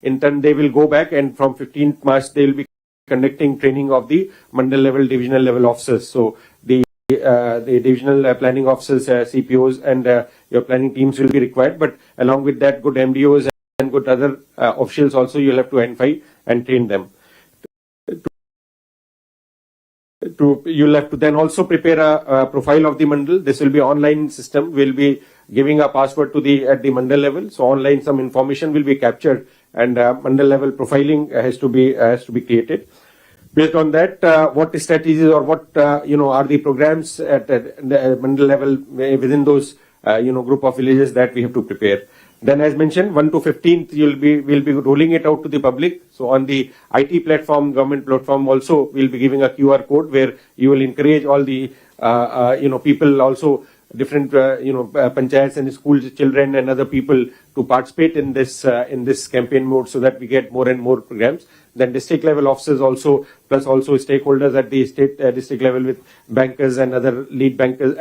in turn they will go back, and from 15th March they will be conducting training of the mandal level, divisional level officers. So the divisional planning officers, CPOs, and your planning teams will be required. But along with that, good MDOs and good other officials also you'll have to identify and train them. You'll have to then also prepare a profile of the mandal. This will be online system. We'll be giving a password to at the mandal level. So online some information will be captured, and mandal level profiling has to be created. Based on that, what strategies or what are the programs at the mandal level within those group of villages that we have to prepare. Then, as mentioned, 1 to 15th, we'll be rolling it out to the public. So on the IT platform, government platform also, we'll be giving a QR code where you will encourage all the people also, different panchayats and school children and other people to participate in this campaign mode, so that we get more and more programs. Then district level officers also, plus also stakeholders at the state district level with bankers and other lead bankers,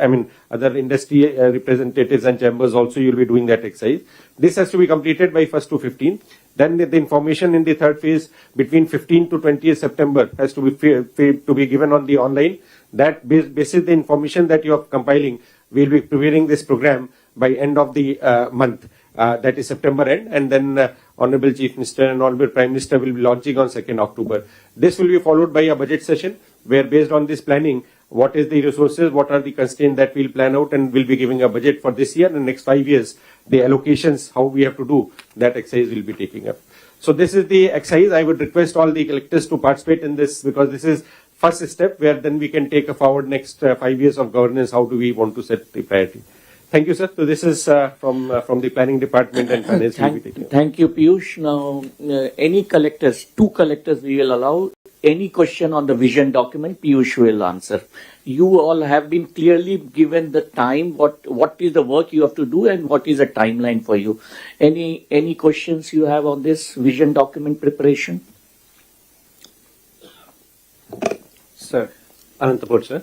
other industry representatives and chambers also, you'll be doing that exercise. This has to be completed by 1st to 15th. Then the information in the third phase between 15th to 20th September has to be given on the online. That basis the information that you are compiling, we'll be preparing this program by end of the month. That is September end, and then Honorable Chief Minister and Honorable Prime Minister will be launching on 2nd October. This will be followed by a budget session where, based on this planning, what is the resources, what are the constraints that we'll plan out, and we'll be giving a budget for this year and next 5 years. The allocations, how we have to do that exercise will be taking up. So this is the exercise. I would request all the collectors to participate in this, because this is first step where then we can take a forward next 5 years of governance. How do we want to set the priority? Thank you, sir. So this is from the planning department and finance. Thank you, Piyush. Now, any collectors, 2 collectors we will allow. Any question on the vision document, Piyush will answer. You all have been clearly given the time, what is the work you have to do and what is the timeline for you. Any questions you have on this vision document preparation? Sir, Anantapur, sir.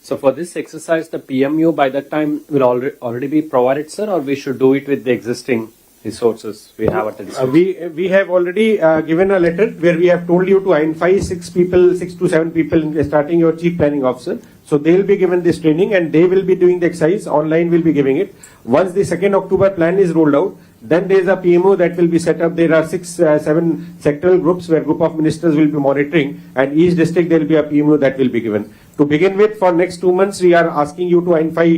So for this exercise, the PMU by that time will already be provided, sir, or we should do it with the existing resources we have at the district? We have already given a letter where we have told you to identify 6 to 7 people, starting your chief planning officer. So they will be given this training and they will be doing the exercise. Online will be giving it. Once the 2nd October plan is rolled out, then there is a PMO that will be set up. There are 7 sectoral groups where group of ministers will be monitoring, and each district there will be a PMO that will be given. To begin with, for next 2 months, we are asking you to identify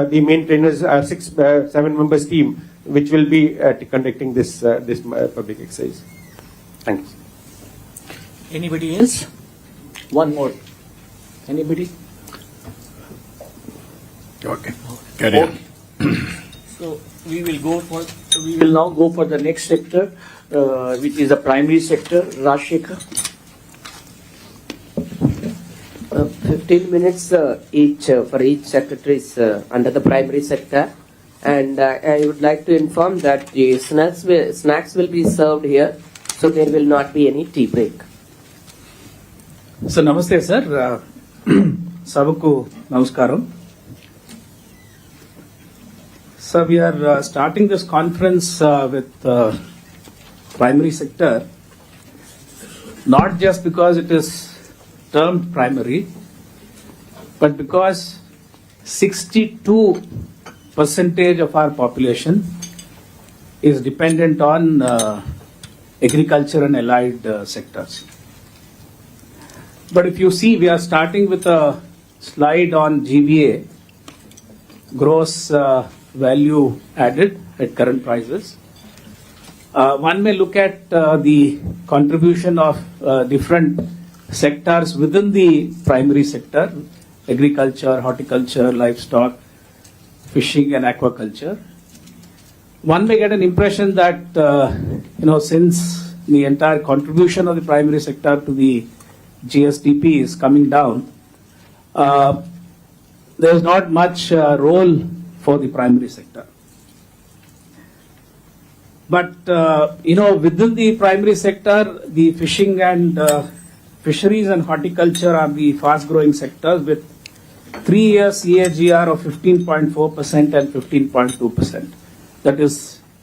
the main trainers, 7 members team, which will be conducting this public exercise. Thank you. Anybody else? One more. Anybody? Okay. Carry on. So we will now go for the next sector, which is the primary sector. Rajshekhar. 15 minutes each for each secretaries under the primary sector, and I would like to inform that the snacks will be served here, so there will not be any tea break. So namaste sir, Sabaku namaskaram. So we are starting this conference with primary sector, not just because it is termed primary, but because 62% of our population is dependent on agriculture and allied sectors. But if you see, we are starting with a slide on GVA, gross value added at current prices. One may look at the contribution of different sectors within the primary sector: agriculture, horticulture, livestock, fishing and aquaculture. One may get an impression that since the entire contribution of the primary sector to the GSDP is coming down, there is not much role for the primary sector. But within the primary sector, the fishing and fisheries and horticulture are the fast-growing sectors, with 3 years CAGR of 15.4% and 15.2%.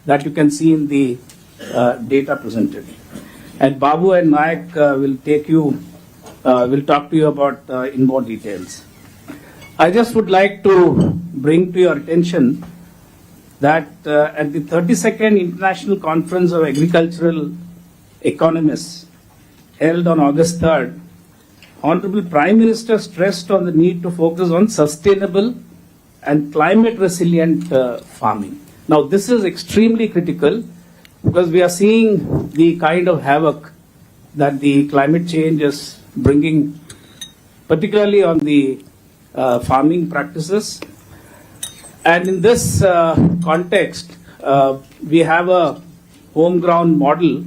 That you can see in the data presented. And Babu and Nayak will talk to you about in more details. I just would like to bring to your attention that at the 32nd International Conference of Agricultural Economists held on August 3rd, Honorable Prime Minister stressed on the need to focus on sustainable and climate resilient farming. Now, this is extremely critical because we are seeing the kind of havoc that the climate change is bringing, particularly on the farming practices. And in this context, we have a home-ground model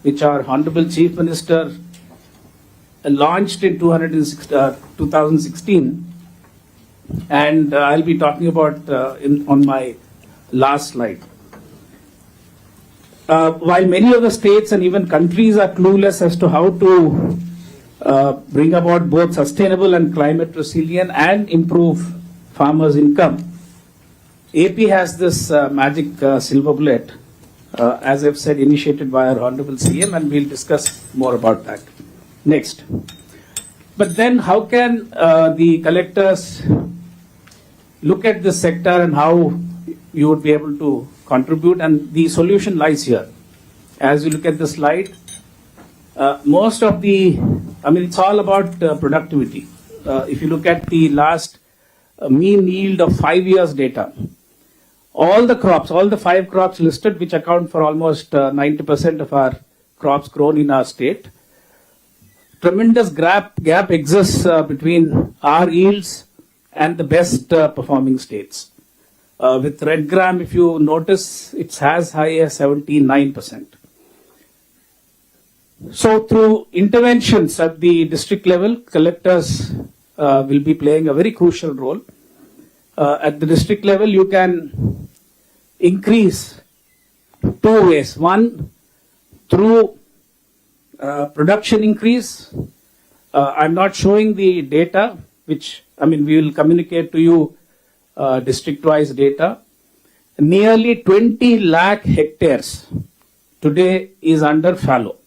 which our Honorable Chief Minister launched in 2016, and I'll be talking about on my last slide. While many of the states and even countries are clueless as to how to bring about both sustainable and climate resilient and improve farmers' income, AP has this magic silver bullet, as I've said, initiated by our Honorable CM, and we'll discuss more about that. Next. But then how can the collectors look at this sector and how you would be able to contribute? And the solution lies here. As you look at the slide, it's all about productivity. If you look at the last mean yield of 5 years data, all the 5 crops listed, which account for almost 90% of our crops grown in our state, tremendous gap exists between our yields and the best performing states. With red gram, if you notice, it's as high as 79%. So through interventions at the district level, collectors will be playing a very crucial role. At the district level, you can increase two ways. One, through production increase. I'm not showing the data, we will communicate to you district-wise data. Nearly 20 lakh hectares today is under fallow.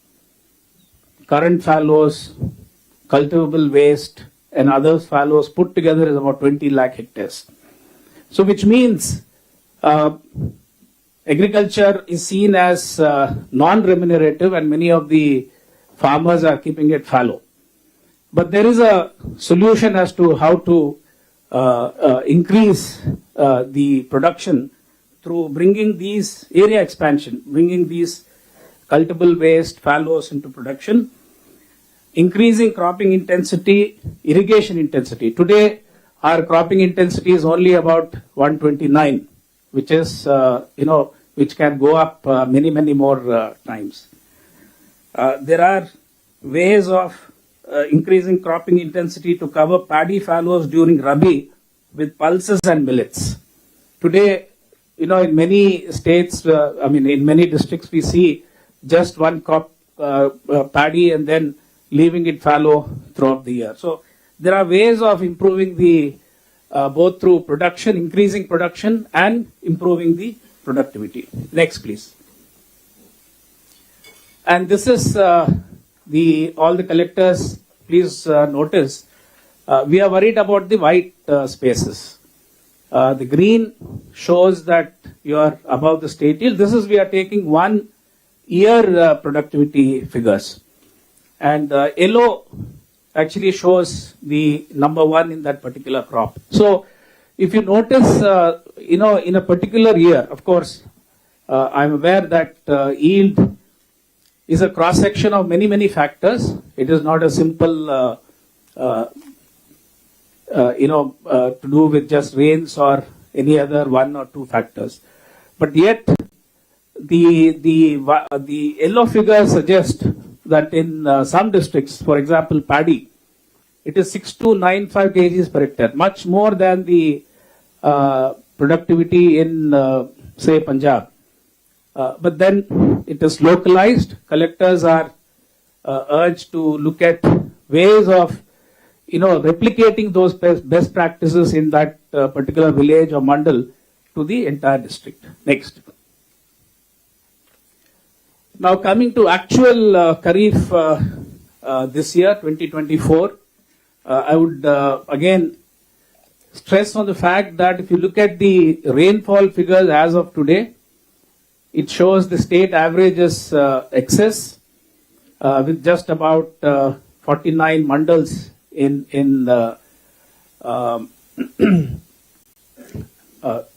Current fallows, cultivable waste, and other fallows put together is about 20 lakh hectares. So which means agriculture is seen as non-remunerative, and many of the farmers are keeping it fallow. But there is a solution as to how to increase the production through bringing these area expansion, bringing these cultivable waste, fallows into production, increasing cropping intensity, irrigation intensity. Today, our cropping intensity is only about 129, which is, which can go up many more times. There are ways of increasing cropping intensity to cover paddy fallows during Rabi with pulses and millets. Today, in many states, in many districts, we see just one crop paddy and then leaving it fallow throughout the year. So there are ways of improving the both through production, increasing production, and improving the productivity. Next, please. And this is all the collectors. Please notice we are worried about the white spaces. The green shows that you are above the state yield. We are taking 1 year productivity figures, and yellow actually shows the number one in that particular crop. So if you notice, in a particular year, of course, I'm aware that yield is a cross section of many factors. It is not a simple to do with just rains or any other 1 or 2 factors. But yet the yellow figures suggest that in some districts, for example paddy, it is 6295 kgs per hectare, much more than the productivity in say Punjab. But then it is localized. Collectors are urged to look at ways of replicating those best practices in that particular village or mandal to the entire district. Next. Now coming to actual Kharif this year, 2024, I would again stress on the fact that if you look at the rainfall figures as of today, it shows the state average is excess with just about 49 mandals in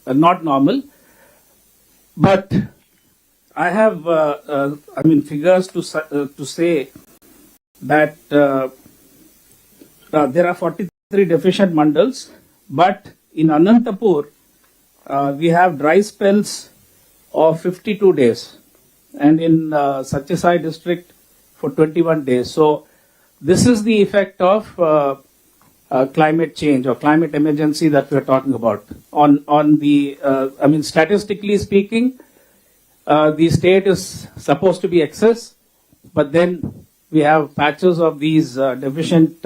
not normal. But I have, figures to say that there are 43 deficient mandals, but in Anantapur, we have dry spells of 52 days, and in Satyasai district for 21 days. So this is the effect of climate change or climate emergency that we are talking about. On the, statistically speaking, the state is supposed to be excess, but then we have patches of these deficient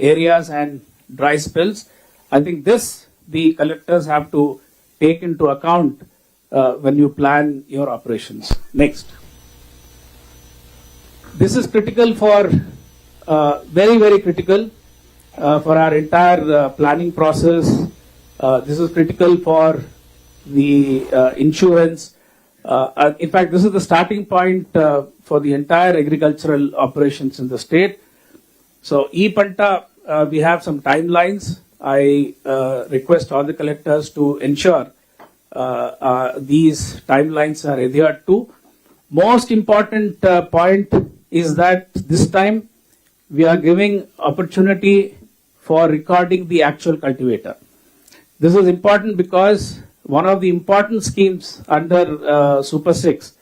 areas and dry spells. I think this the collectors have to take into account when you plan your operations. Next. This is critical for, very, very critical for our entire planning process. This is critical for the insurance. In fact, this is the starting point for the entire agricultural operations in the state. So, E-Panta, we have some timelines. I request all the collectors to ensure these timelines are adhered to. Most important point is that this time we are giving opportunity for recording the actual cultivator. This is important because one of the important schemes under Super 6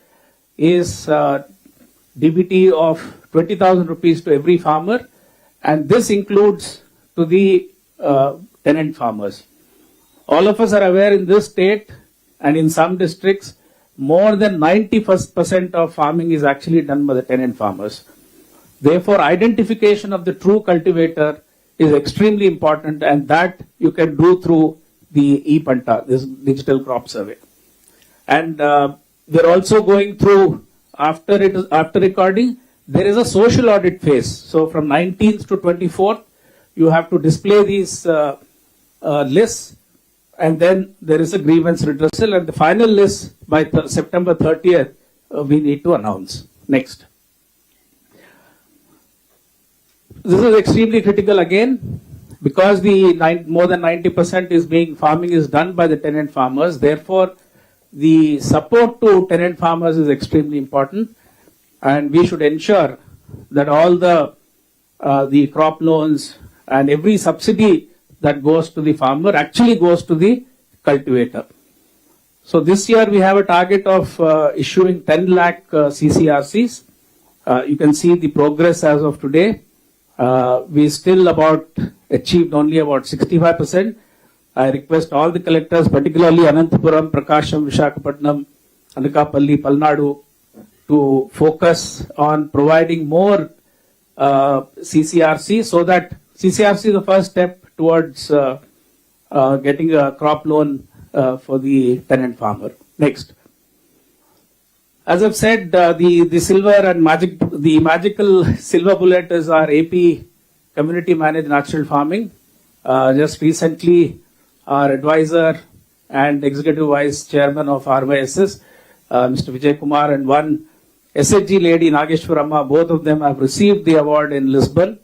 is DBT of 20,000 rupees to every farmer, and this includes to the tenant farmers. All of us are aware in this state and in some districts, more than 90% of farming is actually done by the tenant farmers. Therefore, identification of the true cultivator is extremely important, and that you can do through the E-Panta, this digital crop survey. And we're also going through, after recording, there is a social audit phase. So from 19th to 24th, you have to display these lists, and then there is a grievance redressal, and the final list by September 30th, we need to announce. Next. This is extremely critical again, because the more than 90% is farming is done by the tenant farmers. Therefore, the support to tenant farmers is extremely important, and we should ensure that all the crop loans and every subsidy that goes to the farmer actually goes to the cultivator. So this year we have a target of issuing 10 lakh CCRCs. You can see the progress as of today. We still achieved only about 65%. I request all the collectors, particularly Anantapuram, Prakasham, Visakhapatnam, Anakapalli, Palnadu, to focus on providing more CCRC, so that CCRC is the first step towards getting a crop loan for the tenant farmer. Next. As I've said, the silver and magical silver bullet is our AP community managed natural farming. Just recently, our advisor and executive vice chairman of RYSS, Mr. Vijay Kumar, and one SHG lady, Nageshwaramma, both of them have received the award in Lisbon.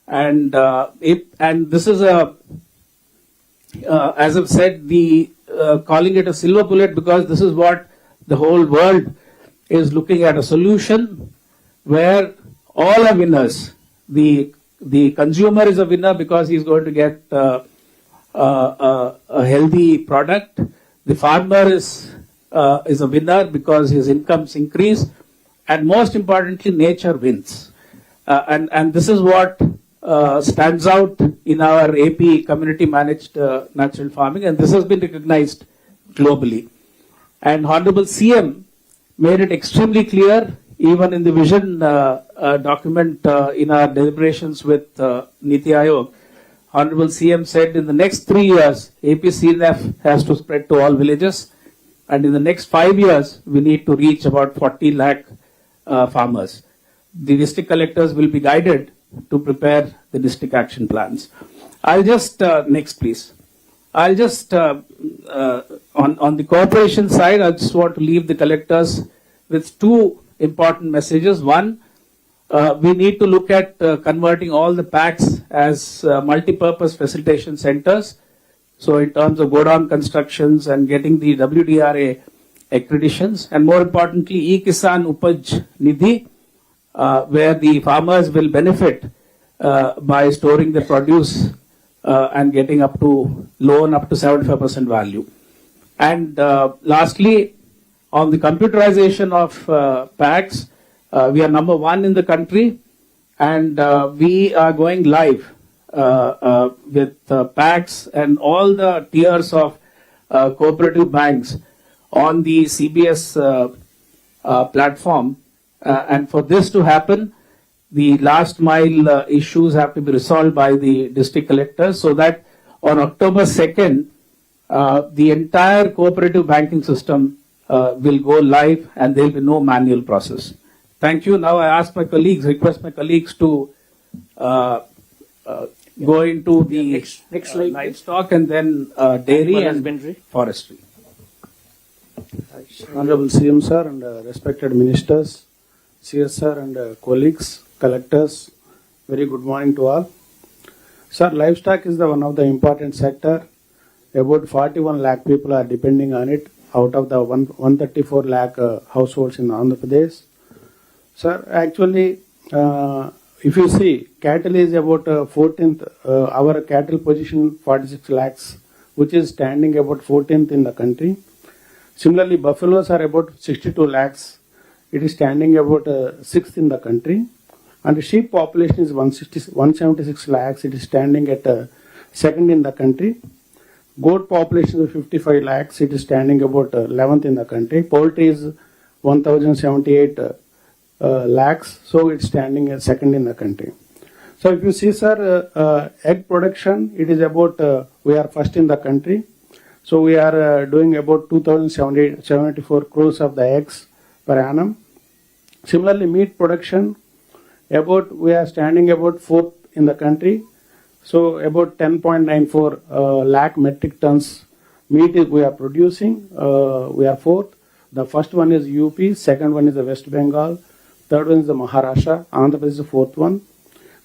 And this is as I've said, calling it a silver bullet, because this is what the whole world is looking at, a solution where all are winners. The consumer is a winner because he's going to get a healthy product. The farmer is a winner because his incomes increase, and most importantly, nature wins. And this is what stands out in our AP community managed natural farming, and this has been recognized globally. And Honorable CM made it extremely clear, even in the vision document in our deliberations with Niti Aayog. Honorable CM said in the next 3 years, AP CNF has to spread to all villages, and in the next 5 years, we need to reach about 40 lakh farmers. The district collectors will be guided to prepare the district action plans. I'll just, next please. I'll just, on the corporation side, I just want to leave the collectors with two important messages. One, we need to look at converting all the packs as multi-purpose facilitation centers. So in terms of godown constructions and getting the WDRA accreditations, and more importantly, E-Kisan Upaj Nidhi, where the farmers will benefit by storing the produce and getting up to loan up to 75% value. And lastly, on the computerization of packs, we are number one in the country, and we are going live with packs and all the tiers of cooperative banks on the CBS platform. And for this to happen, the last mile issues have to be resolved by the district collectors, so that on October 2nd, the entire cooperative banking system will go live and there will be no manual process. Thank you. Now I request my colleagues to go into the Next slide, livestock and then dairy and husbandry. forestry. Honorable CM sir and respected ministers, CS sir and colleagues, collectors, very good morning to all. Sir, livestock is the one of the important sector. About 41 lakh people are depending on it out of the 134 lakh households in Andhra Pradesh. Sir, actually, if you see, cattle is about 14th, our cattle position 46 lakhs, which is standing about 14th in the country. Similarly, buffaloes are about 62 lakhs. It is standing about 6th in the country. And the sheep population is 176 lakhs. It is standing at 2nd in the country. Goat population is 55 lakhs. It is standing about 11th in the country. Poultry is 1078 lakhs. So it's standing at 2nd in the country. So if you see, sir, egg production, it is about, we are first in the country. So we are doing about 2,074 crores of the eggs per annum. Similarly, meat production, we are standing about 4th in the country. So about 10.94 lakh metric tons meat we are producing. We are 4th. The first one is UP, second one is the West Bengal, third one is the Maharashtra, Andhra Pradesh is the 4th one.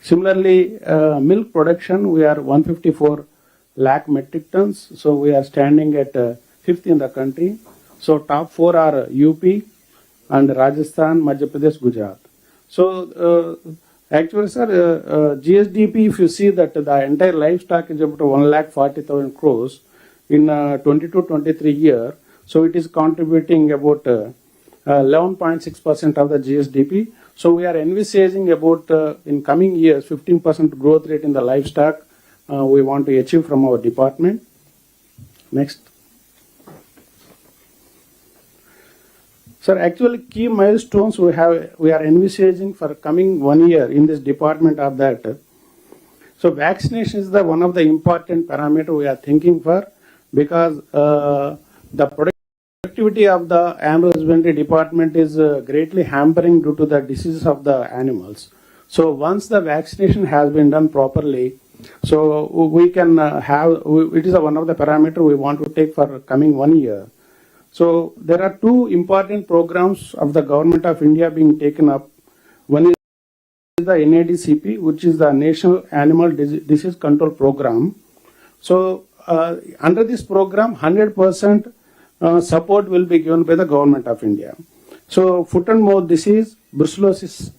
Similarly, milk production, we are 154 lakh metric tons. So we are standing at 5th in the country. So top 4 are UP and Rajasthan, Madhya Pradesh, Gujarat. So actually, sir, GSDP, if you see that the entire livestock is about 1,40,000 crores in 22-23 year. So it is contributing about 11.6% of the GSDP. So we are envisaging about in coming years 15% growth rate in the livestock we want to achieve from our department. Next. Sir, actually key milestones we are envisaging for coming 1 year in this department are that. So vaccination is the one of the important parameter we are thinking for, because the productivity of the animal husbandry department is greatly hampering due to the diseases of the animals. So once the vaccination has been done properly, so we can it is one of the parameter we want to take for coming 1 year. So there are two important programs of the government of India being taken up. One is the NADCP, which is the National Animal Disease Control Program. So under this program, 100% support will be given by the government of India. So foot and mouth disease, brucellosis,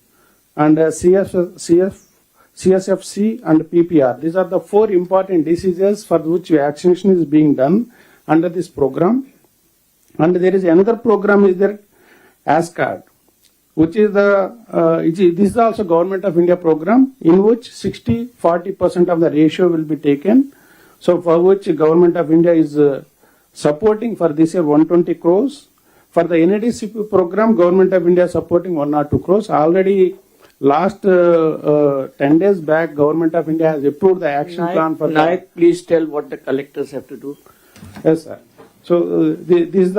and CSFC and PPR. These are the 4 important diseases for which vaccination is being done under this program. And there is another program is there, ASCAD, which is this is also Government of India program in which 60-40% of the ratio will be taken. So for which Government of India is supporting for this year 120 crores. For the NADCP program, Government of India is supporting 1 or 2 crores. Already last 10 days back, Government of India has approved the action plan for Nayak, please tell what the collectors have to do. Yes, sir. So this is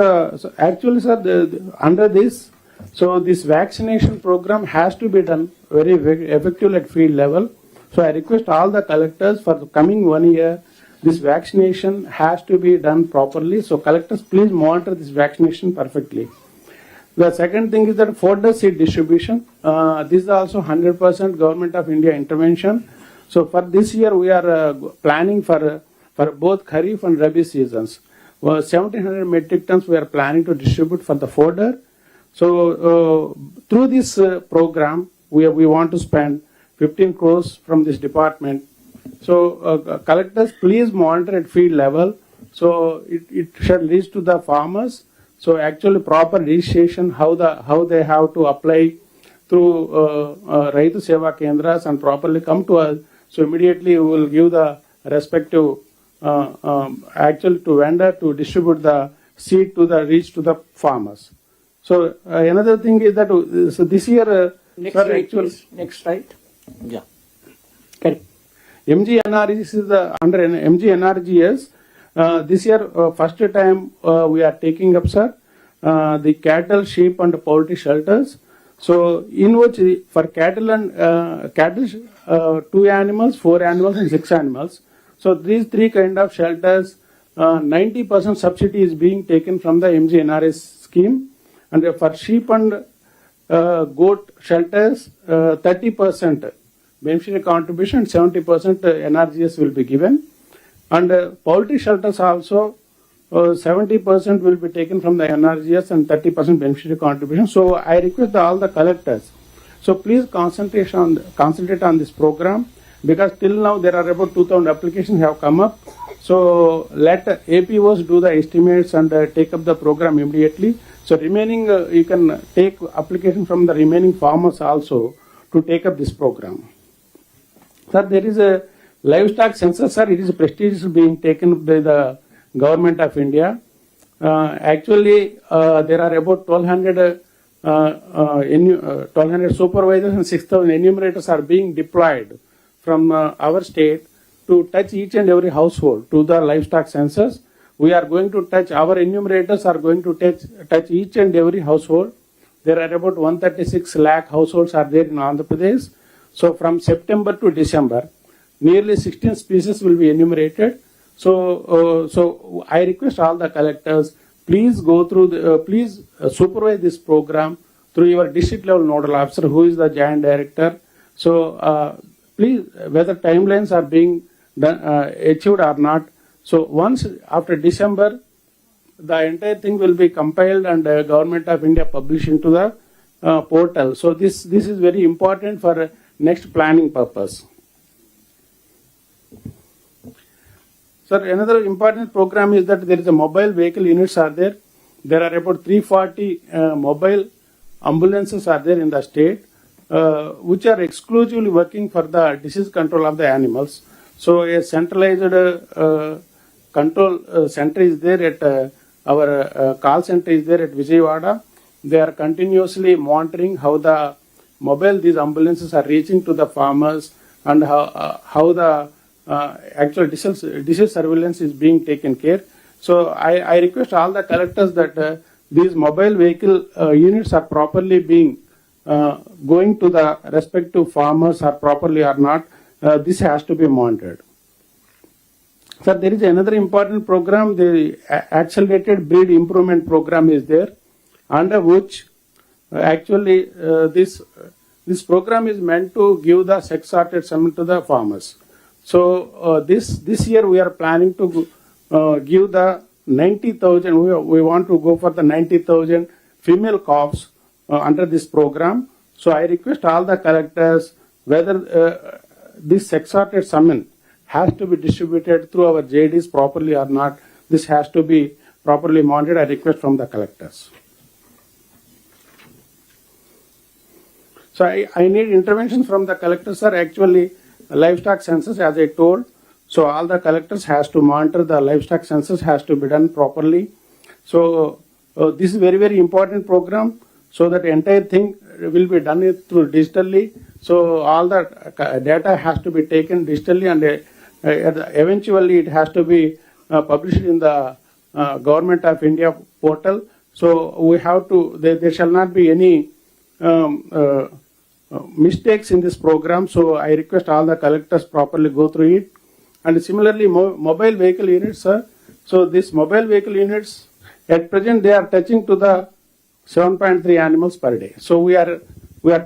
actually, sir, under this, So this vaccination program has to be done very effectively at field level. So I request all the collectors for the coming 1 year, this vaccination has to be done properly. So collectors, please monitor this vaccination perfectly. The second thing is that fodder seed distribution. This is also 100% Government of India intervention. So for this year, we are planning for both Kharif and Rabi seasons. 1,700 metric tons we are planning to distribute for the fodder. So through this program, we want to spend 15 crores from this department. So collectors, please monitor at field level. So it should reach to the farmers. So actually proper registration, how they have to apply through Raitu Seva Kendras and properly come to us. So immediately we will give the respective actually to vendor to distribute the seed to the reach to the farmers. So another thing is that so this year Next sir, slide, actual please. Next slide. Yeah. Correct. MGNRGS is under MGNRGS. This year, first time we are taking up, sir, the cattle, sheep, and poultry shelters. So, in which for cattle and cattle, 2 animals, 4 animals, and 6 animals. So, these 3 kind of shelters, 90% subsidy is being taken from the MGNRS scheme, and for sheep and goat shelters, 30% beneficiary contribution, 70% NRGS will be given. And poultry shelters also, 70% will be taken from the NRGS and 30% beneficiary contribution. So I request all the collectors. So please concentrate on this program, because till now there are about 2,000 applications have come up. So let APOs do the estimates and take up the program immediately. So remaining, you can take application from the remaining farmers also to take up this program. Sir, there is a livestock census, sir. It is prestigious being taken by the Government of India. Actually, there are about 1,200 supervisors and 6,000 enumerators are being deployed from our state to touch each and every household to the livestock census. We are going to touch, our enumerators are going to touch each and every household. There are about 136 lakh households are there in Andhra Pradesh. So from September to December, nearly 16 species will be enumerated. So I request all the collectors, please go through please supervise this program through your district level nodal officer, who is the joint director. So please, whether timelines are being done, achieved or not. So once after December, the entire thing will be compiled and Government of India published into the portal. So this is very important for next planning purpose. Sir, another important program is that there is a mobile vehicle units are there. There are about 340 mobile ambulances are there in the state, which are exclusively working for the disease control of the animals. So a centralized control center is there at our call center is there at Vijayawada. They are continuously monitoring how the these ambulances are reaching to the farmers and how the actual disease surveillance is being taken care. So I request all the collectors that these mobile vehicle units are properly being going to the respective farmers or properly or not. This has to be monitored. Sir, there is another important program, the Accelerated Breed Improvement Program is there, under which actually this program is meant to give the sex sorted semen to the farmers. So this year we are planning to give the 90,000. We want to go for the 90,000 female calves under this program. So I request all the collectors, whether this sex sorted semen has to be distributed through our JDs properly or not. This has to be properly monitored. I request from the collectors. So I need intervention from the collectors, sir. Actually, livestock census, as I told, so all the collectors has to monitor the livestock census, has to be done properly. So this is very, very important program, so that entire thing will be done through digitally. So all the data has to be taken digitally, and eventually it has to be published in the Government of India portal. So we have to, there shall not be any mistakes in this program. So I request all the collectors properly go through it. And similarly, mobile vehicle units, sir. So these mobile vehicle units, at present they are touching to the 7.3 animals per day. So we are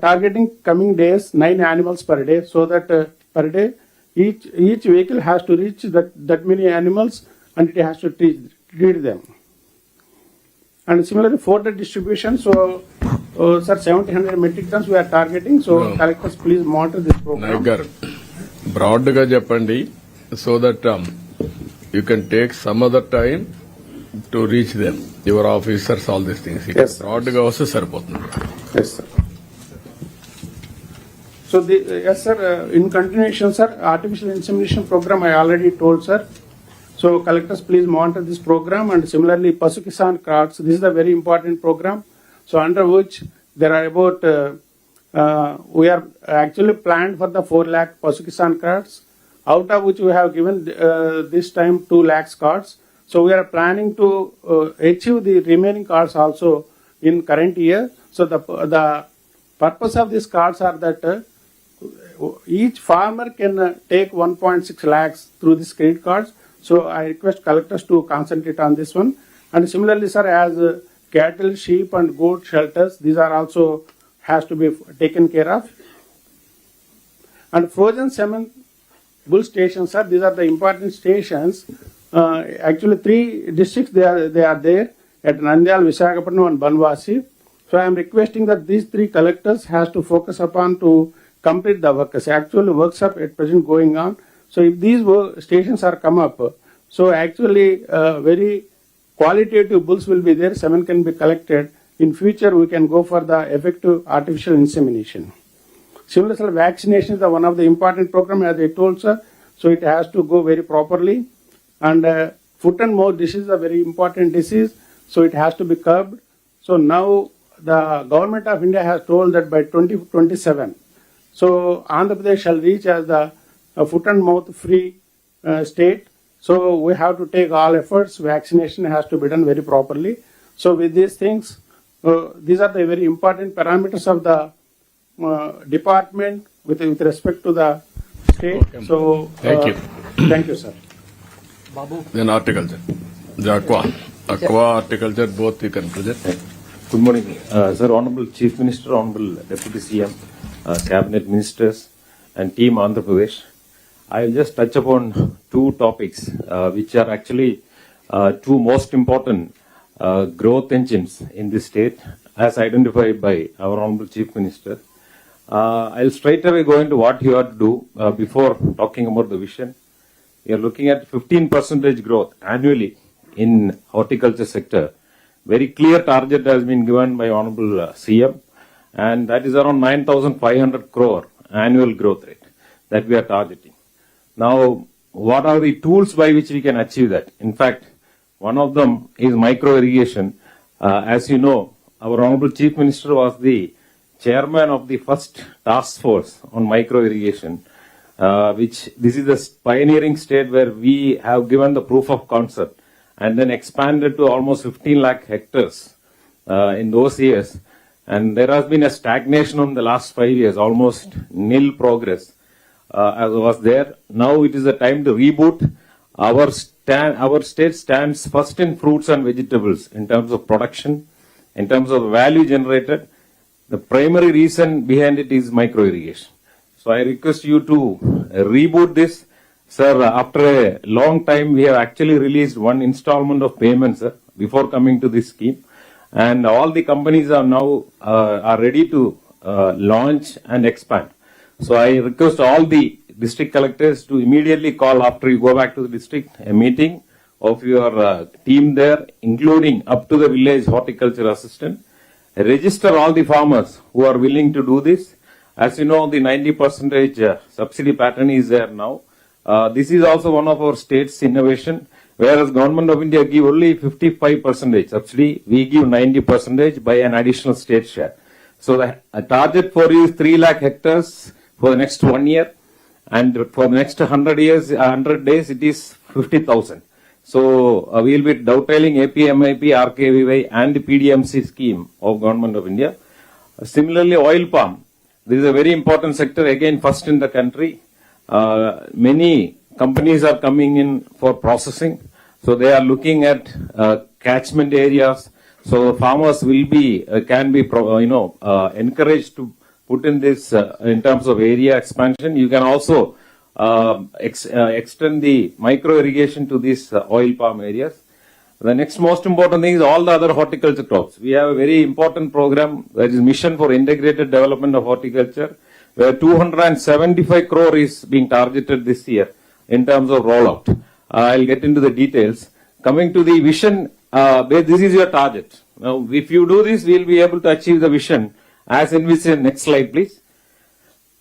targeting coming days 9 animals per day, so that per day each vehicle has to reach that many animals and it has to treat them. And similarly, for the distribution, so sir, 1700 metric tons we are targeting. So No. collectors, please monitor this program. Naik గారు బ్రాడ్గా చెప్పండి so that you can take some other time to reach them your officers all these things Yes. బ్రాడ్గా వస్తే సరిపోతుంది. Yes, sir. So, yes, sir, in continuation, sir, artificial insemination program I already told, sir. So, collectors, please monitor this program, and similarly, Pasu Kisan cards, this is a very important program. So, under which there are about, we are actually planned for the 4 lakh Pasu Kisan cards, out of which we have given this time 2 lakhs cards. So, we are planning to achieve the remaining cards also in current year. So, the purpose of these cards are that each farmer can take 1.6 lakhs through these credit cards. So I request collectors to concentrate on this one. And similarly, sir, as cattle, sheep, and goat shelters, these are also has to be taken care of. And frozen semen bull stations, sir, these are the important stations. Actually, 3 districts they are there at Nandyal, Visakhapatnam, and Banvasi. So I am requesting that these 3 collectors has to focus upon to complete the work. Actually, works are at present going on. So if these stations are come up, so actually very qualitative bulls will be there. Semen can be collected. In future, we can go for the effective artificial insemination. Similarly, sir, vaccination is one of the important program, as I told, sir. So it has to go very properly. And foot and mouth disease is a very important disease. So it has to be curbed. So now the government of India has told that by 2027, so Andhra Pradesh shall reach as the foot and mouth free state. So we have to take all efforts. Vaccination has to be done very properly. So with these things, these are the very important parameters of the department with respect to the state. Okay. So Thank you. Thank you, sir. Then horticulture. The aqua horticulture, both you can present. Good morning, sir. Honorable Chief Minister, Honorable Deputy CM, Cabinet Ministers, and Team Andhra Pradesh. I will just touch upon 2 topics, which are actually 2 most important growth engines in this state, as identified by our Honorable Chief Minister. I'll straight away go into what you have to do before talking about the vision. We are looking at 15% growth annually in horticulture sector. Very clear target has been given by Honorable CM, and that is around 9,500 crore annual growth rate that we are targeting. Now, what are the tools by which we can achieve that? In fact, one of them is micro irrigation. As you know, our Honorable Chief Minister was the chairman of the first task force on micro irrigation, which this is the pioneering state where we have given the proof of concept and then expanded to almost 15 lakh hectares in those years. And there has been a stagnation in the last 5 years, almost nil progress as was there. Now it is the time to reboot. Our state stands first in fruits and vegetables in terms of production, in terms of value generated. The primary reason behind it is micro irrigation. So I request you to reboot this. Sir, after a long time, we have actually released 1 installment of payments, sir, before coming to this scheme. And all the companies are now are ready to launch and expand. So I request all the district collectors to immediately call after you go back to the district a meeting of your team there, including up to the village horticulture assistant. Register all the farmers who are willing to do this. As you know, the 90% subsidy pattern is there now. This is also one of our state's innovation, whereas Government of India give only 55% subsidy, we give 90% by an additional state share. So the target for you is 3 lakh hectares for the next 1 year, and for the next 100 days it is 50,000. So we will be dovetailing AP, MIP, RKVY and the PDMC scheme of Government of India. Similarly, oil palm. This is a very important sector, again first in the country. Many companies are coming in for processing. So they are looking at catchment areas. So farmers will be, can be, encouraged to put in this in terms of area expansion. You can also extend the micro irrigation to these oil palm areas. The next most important thing is all the other horticulture crops. We have a very important program, that is Mission for Integrated Development of Horticulture, where 275 crore is being targeted this year in terms of rollout. I'll get into the details. Coming to the vision, this is your target. Now, if you do this, we'll be able to achieve the vision as envisaged. Next slide, please.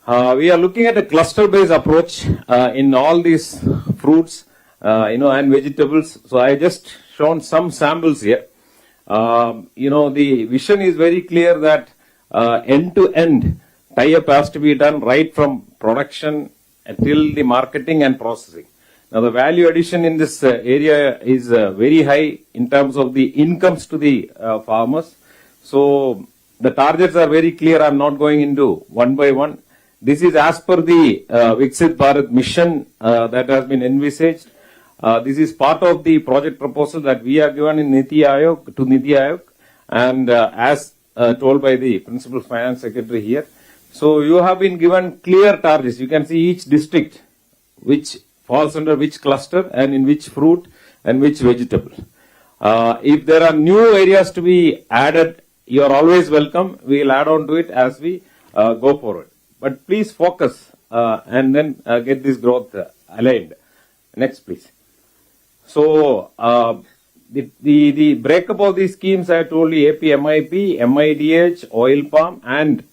We are looking at a cluster-based approach in all these fruits, and vegetables. So I just shown some samples here. The vision is very clear that end-to-end tie-up has to be done right from production until the marketing and processing. Now the value addition in this area is very high in terms of the incomes to the farmers. So the targets are very clear. I'm not going into one by one. This is as per the Viksit Bharat mission that has been envisaged. This is part of the project proposal that we are given in Niti Aayog, and as told by the Principal Finance Secretary here. So you have been given clear targets. You can see each district which falls under which cluster and in which fruit and which vegetable. If there are new areas to be added, you are always welcome. We will add on to it as we go forward. But please focus and then get this growth aligned. Next, please. So the breakup of these schemes, I told you, AP, MIP, MIDH, oil palm, and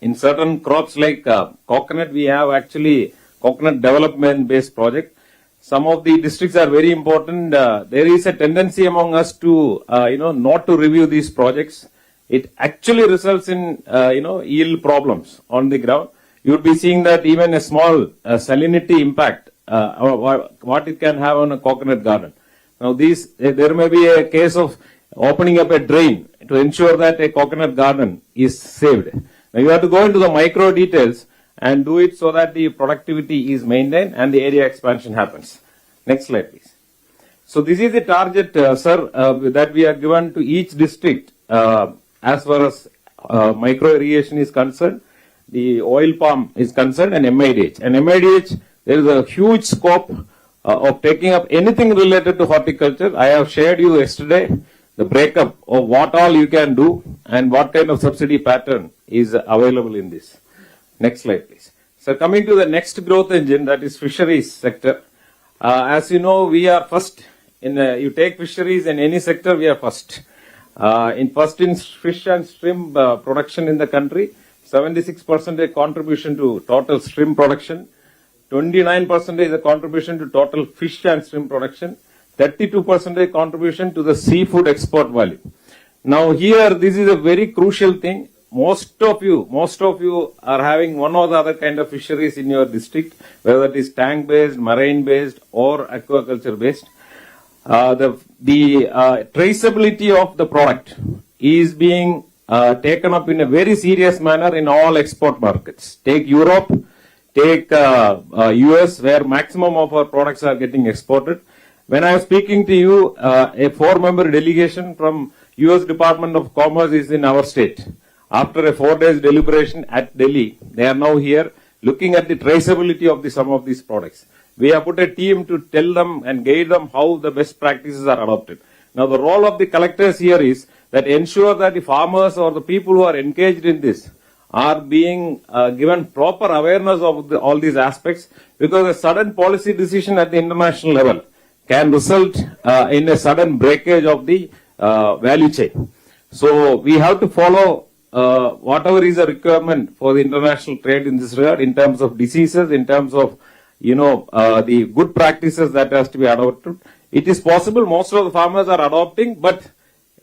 in certain crops like coconut, we have actually coconut development based project. Some of the districts are very important. There is a tendency among us to, not to review these projects. It actually results in, yield problems on the ground. You would be seeing that even a small salinity impact, what it can have on a coconut garden. Now there may be a case of opening up a drain to ensure that a coconut garden is saved. Now you have to go into the micro details and do it so that the productivity is maintained and the area expansion happens. Next slide, please. So this is the target, sir, that we are given to each district as far as micro irrigation is concerned, the oil palm is concerned, and MIDH. And MIDH, there is a huge scope of taking up anything related to horticulture. I have shared you yesterday the breakup of what all you can do and what kind of subsidy pattern is available in this. Next slide, please. So coming to the next growth engine, that is fisheries sector. As you know, we are first in. You take fisheries in any sector, we are first. In fish and shrimp production in the country, 76% contribution to total shrimp production, 29% is a contribution to total fish and shrimp production, 32% contribution to the seafood export value. Now here, this is a very crucial thing. Most of you are having one or the other kind of fisheries in your district, whether it is tank based, marine based, or aquaculture based. The traceability of the product is being taken up in a very serious manner in all export markets. Take Europe, take US, where maximum of our products are getting exported. When I am speaking to you, a 4-member delegation from US Department of Commerce is in our state. After a 4 days deliberation at Delhi, they are now here looking at the traceability of some of these products. We have put a team to tell them and guide them how the best practices are adopted. Now the role of the collectors here is that ensure that the farmers or the people who are engaged in this are being given proper awareness of all these aspects, because a sudden policy decision at the international level can result in a sudden breakage of the value chain. So we have to follow whatever is a requirement for the international trade in this regard, in terms of diseases, in terms of the good practices that has to be adopted. It is possible most of the farmers are adopting, but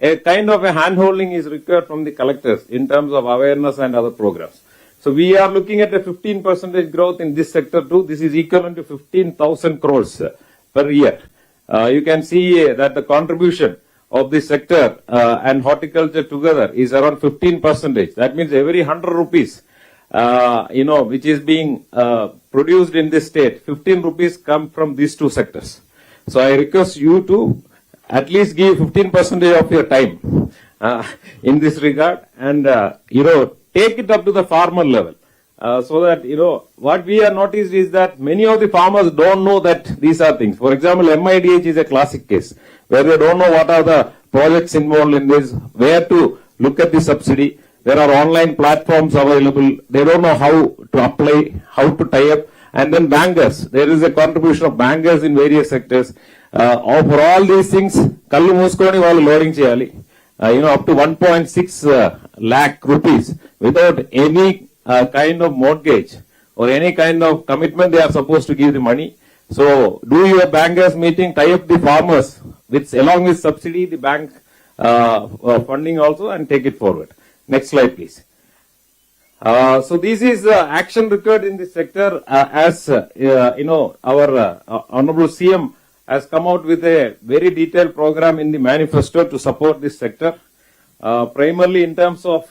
a kind of a hand-holding is required from the collectors in terms of awareness and other programs. So we are looking at a 15% growth in this sector too. This is equivalent to 15,000 crores per year. you can see that the contribution of the sector and horticulture together is around 15%. That means every 100 rupees, which is being produced in this state, 15 rupees come from these two sectors. So I request you to at least give 15% of your time in this regard, and take it up to the farmer level. So that, what we have noticed is that many of the farmers don't know that these are things. For example, MIDH is a classic case where they don't know what are the projects involved in this, where to look at the subsidy. There are online platforms available. They don't know how to apply, how to tie up. And then bankers. There is a contribution of bankers in various sectors. For all these things, kallu mooskoni vallu loading cheyali. Up to 1.6 lakh rupees without any kind of mortgage or any kind of commitment, they are supposed to give the money. So do your bankers meeting, tie up the farmers with along with subsidy, the bank funding also, and take it forward. Next slide, please. So this is action required in this sector. As our Honorable CM has come out with a very detailed program in the manifesto to support this sector. Primarily in terms of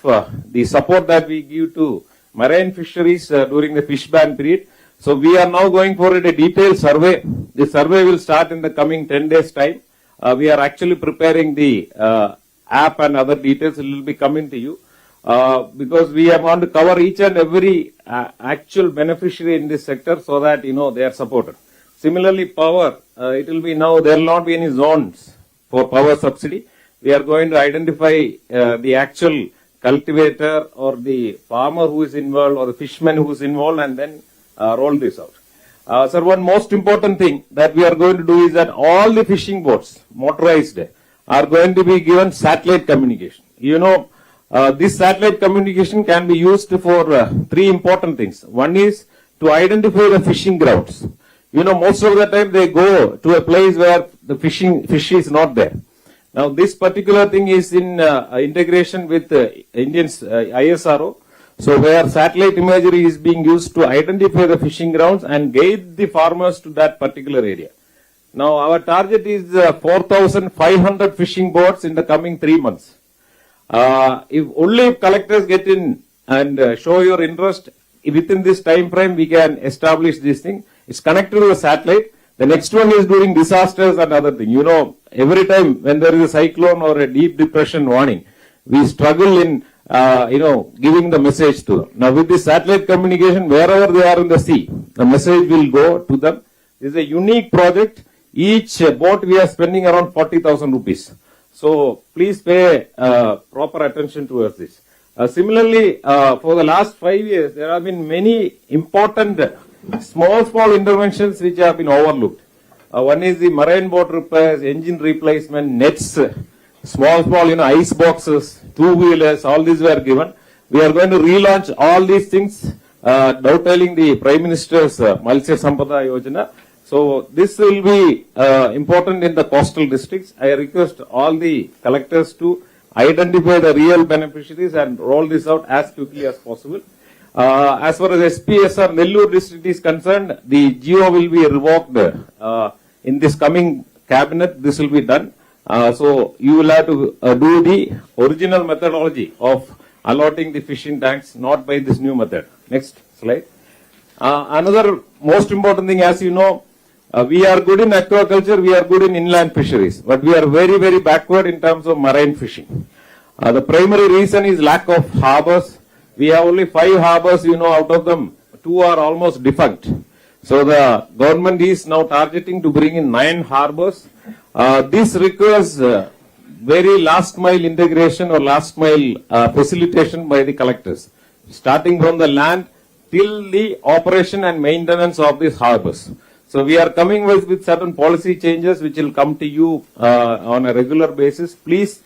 the support that we give to marine fisheries during the fish ban period. So we are now going for a detailed survey. The survey will start in the coming 10 days time. We are actually preparing the app and other details. It will be coming to you. Because we are going to cover each and every actual beneficiary in this sector so that, they are supported. Similarly, power, it will be now, there will not be any zones for power subsidy. We are going to identify the actual cultivator or the farmer who is involved or the fisherman who is involved, and then roll this out. Sir, one most important thing that we are going to do is that all the fishing boats, motorized, are going to be given satellite communication. This satellite communication can be used for three important things. One is to identify the fishing grounds. Most of the time they go to a place where the fish is not there. Now, this particular thing is in integration with Indians ISRO. So, where satellite imagery is being used to identify the fishing grounds and guide the farmers to that particular area. Now, our target is 4,500 fishing boats in the coming 3 months. If collectors get in and show your interest within this time frame, we can establish this thing. It's connected to the satellite. The next one is during disasters and other thing. Every time when there is a cyclone or a deep depression warning, we struggle in, giving the message to them. Now with this satellite communication, wherever they are in the sea, the message will go to them. This is a unique project. Each boat we are spending around 40,000 rupees. So please pay proper attention towards this. Similarly, for the last 5 years, there have been many important small interventions which have been overlooked. One is the marine boat repairs, engine replacement, nets, small, ice boxes, two-wheelers, all these were given. We are going to relaunch all these things, dovetailing the Prime Minister's Matsya Sampada Yojana. So this will be important in the coastal districts. I request all the collectors to identify the real beneficiaries and roll this out as quickly as possible. As far as SPSR Nellore district is concerned, the GO will be revoked in this coming cabinet. This will be done. So you will have to do the original methodology of allotting the fishing tanks, not by this new method. Next slide. Another most important thing, as you know, we are good in aquaculture, we are good in inland fisheries, but we are very, very backward in terms of marine fishing. The primary reason is lack of harbors. We have only 5 harbors, out of them 2 are almost defunct. So the government is now targeting to bring in 9 harbors. This requires very last mile integration or last mile facilitation by the collectors, starting from the land till the operation and maintenance of these harbors. So we are coming with certain policy changes which will come to you on a regular basis. Please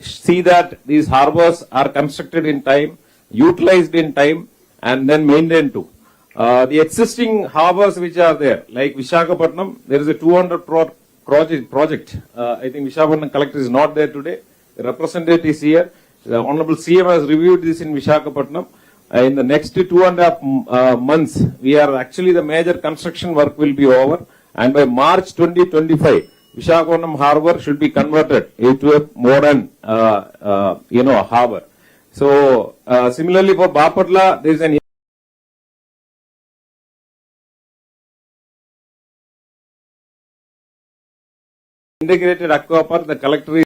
see that these harbors are constructed in time, utilized in time, and then maintained too. The existing harbors which are there, like Visakhapatnam, there is a 200 project. I think Visakhapatnam collector is not there today. The representative is here. The Honorable CM has reviewed this in Visakhapatnam. In the next 2.5 months, the major construction work will be over, and by March 2025, Vishakhapatnam harbor should be converted into a modern, harbor. So, similarly for Bapatla, there is an integrated aqua park. The collector is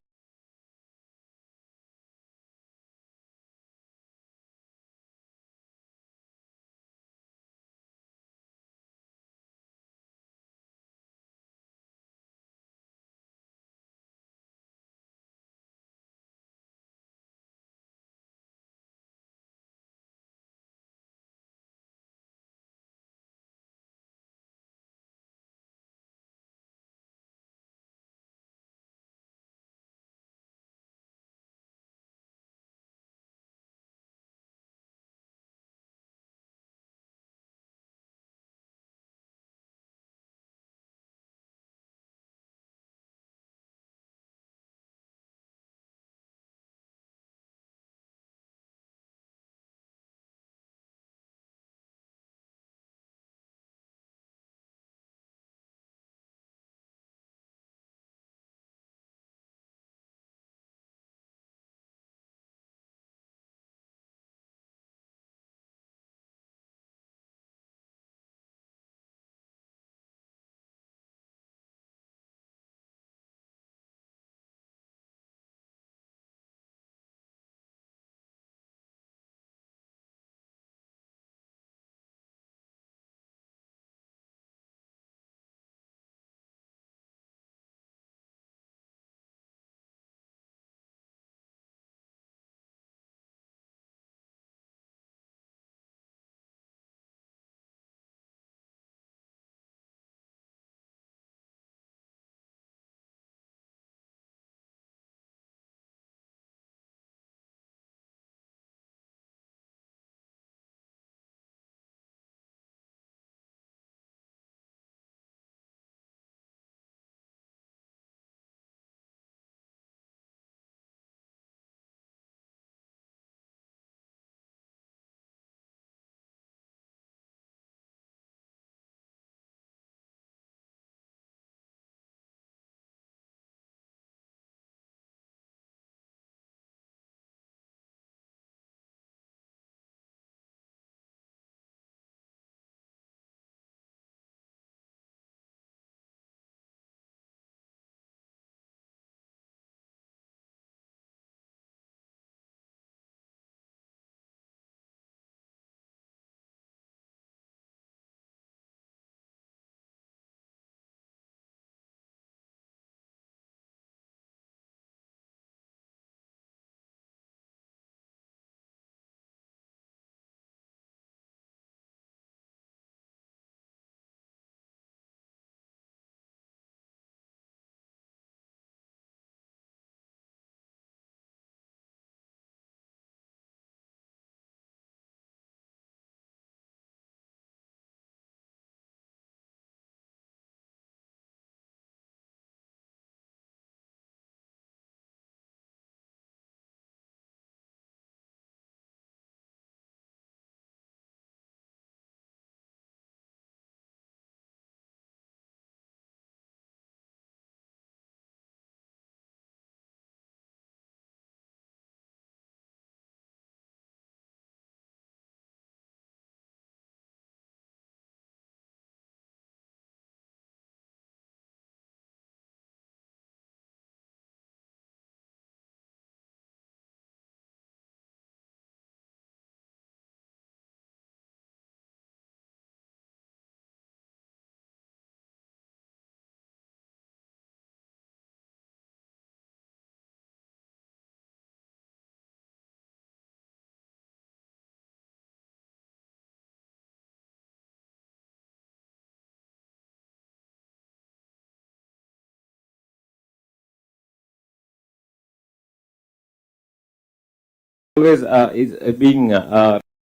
always being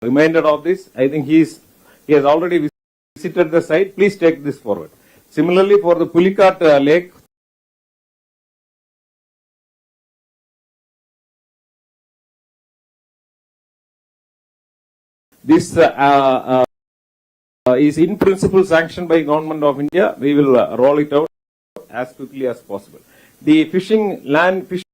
reminded of this. I think he has already visited the site. Please take this forward. Similarly, for the Pulicat Lake, this is in principle sanctioned by Government of India. We will roll it out as quickly as possible. The fishing, land fishing